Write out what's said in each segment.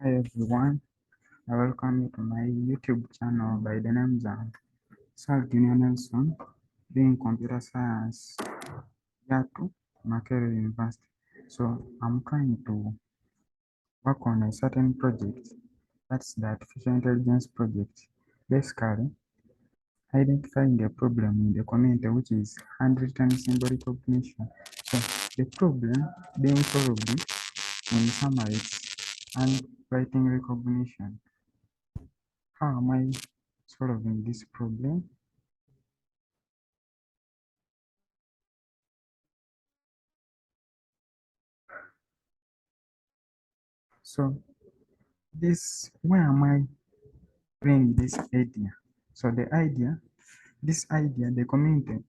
Hi everyone, I welcome you to my YouTube channel by the name Sir Junior Nelson, doing computer science Yatu Makerere University. So I'm trying to work on a certain project, that's the artificial intelligence project. Basically, identifying a problem in the community which is handwritten symbol recognition. So the problem being solved in summary and writing recognition. How am I solving this problem? So where am I bringing this idea? So this idea, the community,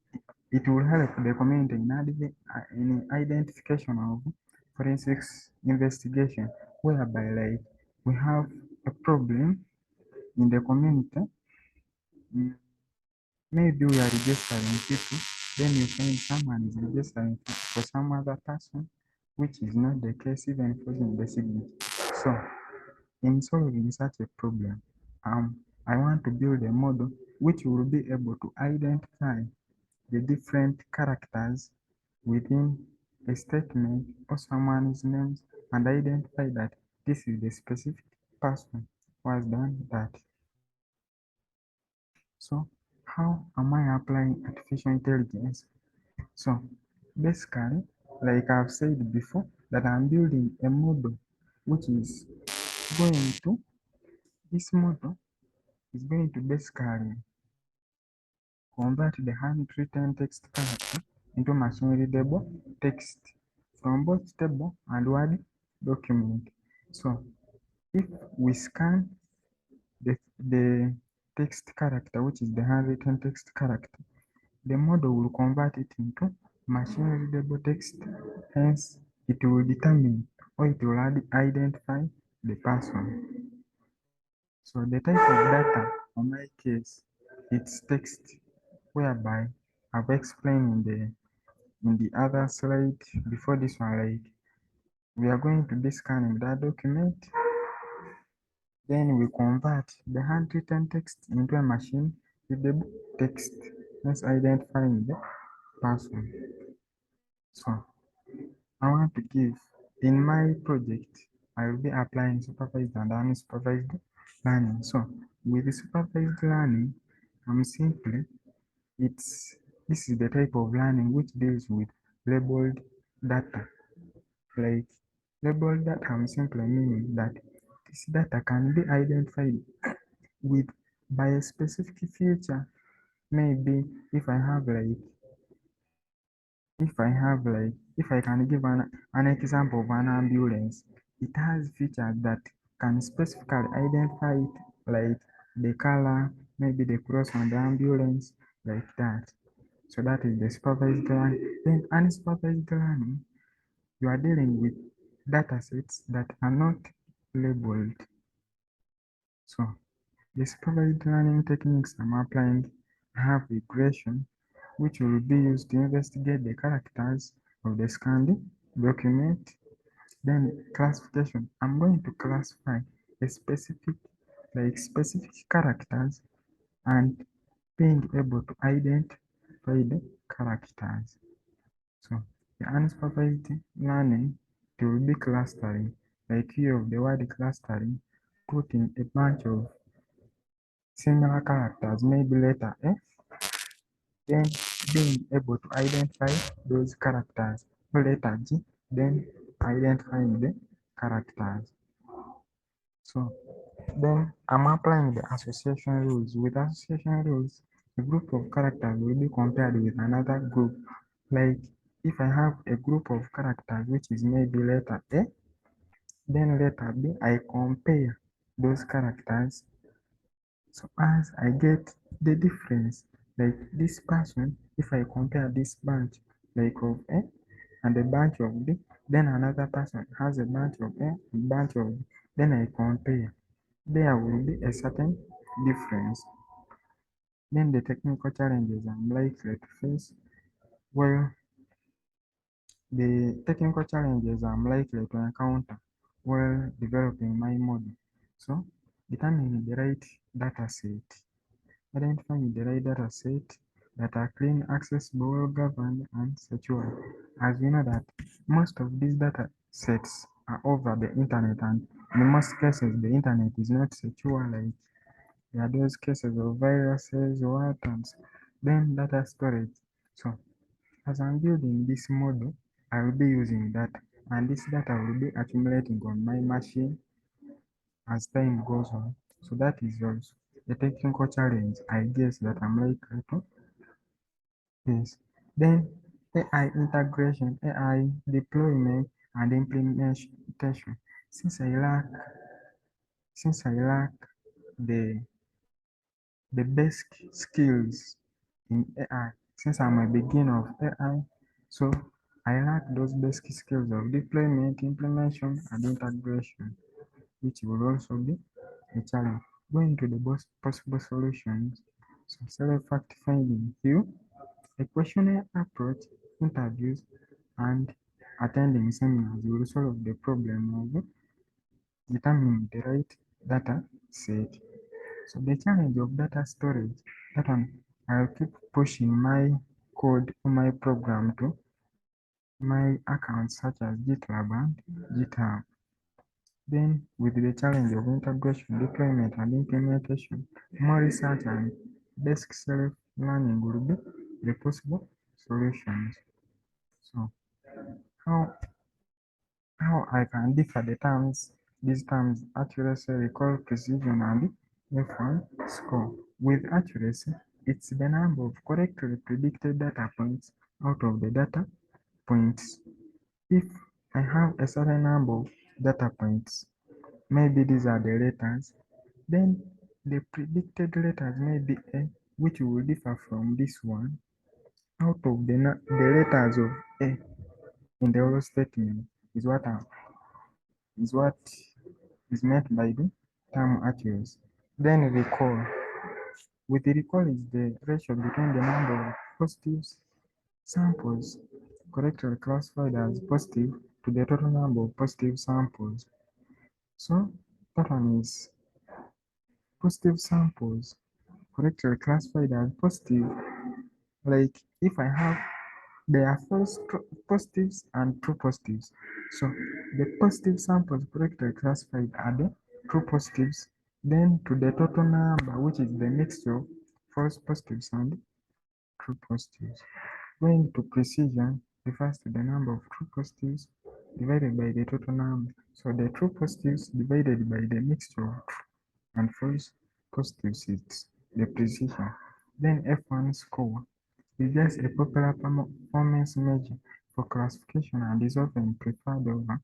it will help the community in identification of forensics investigation, whereby like we have a problem in the community. Maybe we are registering people, then you find someone is registering for some other person, which is not the case even for the signature. So in solving such a problem, I want to build a model which will be able to identify the different characters within a statement or someone's names and identify that this is the specific person who has done that. So how am I applying artificial intelligence? So basically, like I've said before, that I'm building a model which is going to, this model is going to basically convert the handwritten text character into machine readable text from both table and Word document. So if we scan the text character, which is the handwritten text character, the model will convert it into machine readable text. Hence, it will determine or it will identify the person. So the type of data in my case, it's text, whereby I've explained in the other slide before this one, like we are going to be scanning that document, then we convert the handwritten text into a machine readable text, thus identifying the person. So I want to give, in my project, I will be applying supervised and unsupervised learning. So with the supervised learning, I'm simply, this is the type of learning which deals with labeled data. Like labeled data, I'm simply meaning that this data can be identified with by a specific feature. Maybe if I have like if I can give an example of an ambulance, it has features that can specifically identify it, like the color, maybe the cross on the ambulance, like that. So that is the supervised learning. Then unsupervised learning, you are dealing with data sets that are not labeled. So the supervised learning techniques I'm applying have regression, which will be used to investigate the characters of the scanned document. Then classification, I'm going to classify a specific characters and being able to identify the characters. So the unsupervised learning, it will be clustering, like you of the word clustering, putting a bunch of similar characters, maybe letter A, then being able to identify those characters, letter G, then identifying the characters. So then I'm applying the association rules. With association rules, a group of characters will be compared with another group. Like if I have a group of characters which is maybe letter A, then letter B, I compare those characters. So as I get the difference, like this person, if I compare this bunch like of A and a bunch of B, then another person has a bunch of A, a bunch of B, then I compare. There will be a certain difference. Then the technical challenges I'm likely to face. Well, the technical challenges I'm likely to encounter while developing my model. So, determining the right data set. Identifying the right data set that are clean, accessible, well-governed, and secure. As we know that most of these data sets are over the internet, and in most cases, the internet is not secure. Like there are those cases of viruses or atoms. Then data storage. So as I'm building this model, I will be using data, and this data will be accumulating on my machine as time goes on. So that is also the technical challenge, I guess, that I'm likely to face. Then AI integration, AI deployment and implementation. Since I lack, since I lack the the basic skills in AI, since I'm a beginner of AI, so I lack those basic skills of deployment, implementation, and integration, which will also be a challenge. Going to the most possible solutions, so self-fact finding few, a questionnaire approach, interviews, and attending seminars will solve the problem of determining the right data set. So the challenge of data storage, that one, I'll keep pushing my code or my program to my accounts such as GitLab and GitHub. Then with the challenge of integration, deployment and implementation, more research and basic self-learning will be the possible solutions. So how I can differ the terms, these terms accuracy, recall, precision, and F1 score. With accuracy, it's the number of correctly predicted data points out of the data points. If I have a certain number of data points, maybe these are the letters, then the predicted letters may be A, which will differ from this one out of the letters of A in the whole statement is what is meant by the term accuracy. Then recall. With the recall is the ratio between the number of positive samples correctly classified as positive to the total number of positive samples. So that one is positive samples correctly classified as positive. Like if I have there are false positives and true positives. So the positive samples correctly classified are the true positives. Then to the total number, which is the mixture of false positives and true positives. Going to precision refers to the number of true positives divided by the total number. So the true positives divided by the mixture of true and false positives is the precision. Then F1 score is just a popular performance measure for classification and is often preferred over,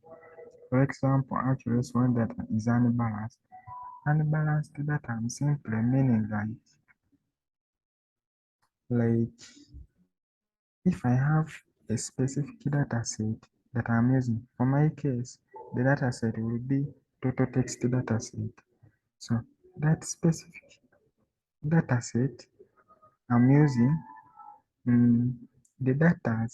for example, accuracy when data is unbalanced. Unbalanced data simply meaning like if I have a specific data set that I'm using, for my case, the data set will be total text data set. So that specific data set I'm using, the data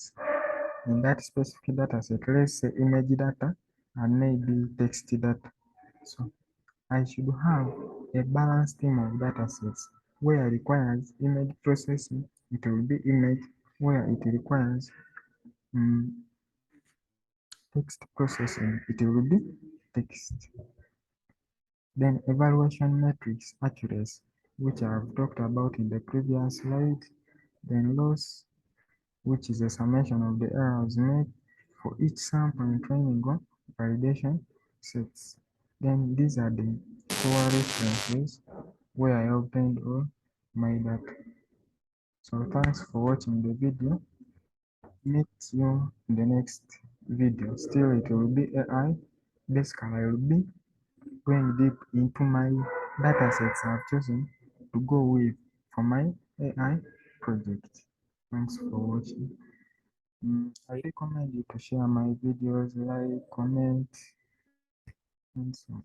in that specific data set, let's say image data and maybe text data. So I should have a balanced team of data sets. Where it requires image processing, it will be image. Where it requires text processing, it will be text. Then evaluation metrics accuracy, which I have talked about in the previous slide. Then loss, which is a summation of the errors made for each sample in training or validation sets. Then these are the core references where I obtained all my data. So thanks for watching the video. Meet you in the next video. Still it will be AI. Basically I will be going deep into my data sets I've chosen to go with for my AI project. Thanks for watching. I recommend you to share my videos, like, comment, and so on.